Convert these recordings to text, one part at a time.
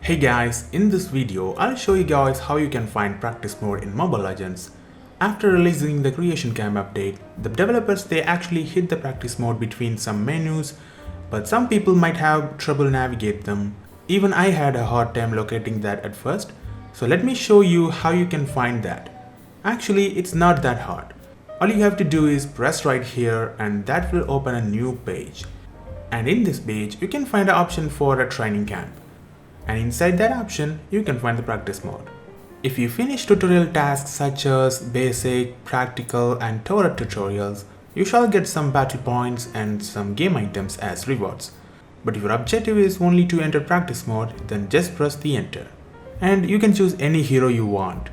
Hey guys, in this video, I'll show you guys how you can find practice mode in Mobile Legends. After releasing the Creation Camp update, the developers they actually hid the practice mode between some menus, but some people might have trouble navigate them. Even I had a hard time locating that at first, so let me show you how you can find that. Actually, it's not that hard. All you have to do is press right here and that will open a new page. And in this page, you can find an option for a training camp. And inside that option, you can find the practice mode. If you finish tutorial tasks such as basic, practical and Torah tutorials, you shall get some battle points and some game items as rewards. But if your objective is only to enter practice mode, then just press the enter. And you can choose any hero you want.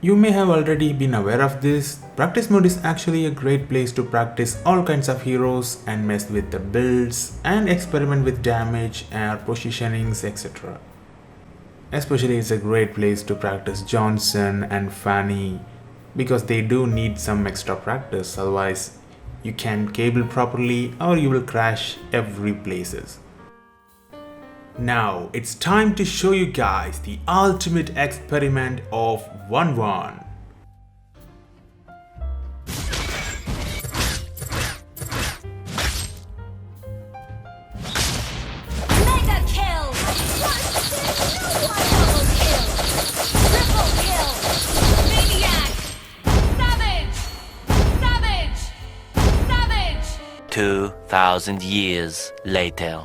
You may have already been aware of this. Practice mode is actually a great place to practice all kinds of heroes and mess with the builds and experiment with damage and positionings, etc. Especially it's a great place to practice Johnson and Fanny because they do need some extra practice, otherwise you can't cable properly or you will crash every places. Now it's time to show you guys the ultimate experiment of 1-1. Mega kill! Double kill! Triple kill! Maniac! Savage! Savage! Savage! 2,000 years later.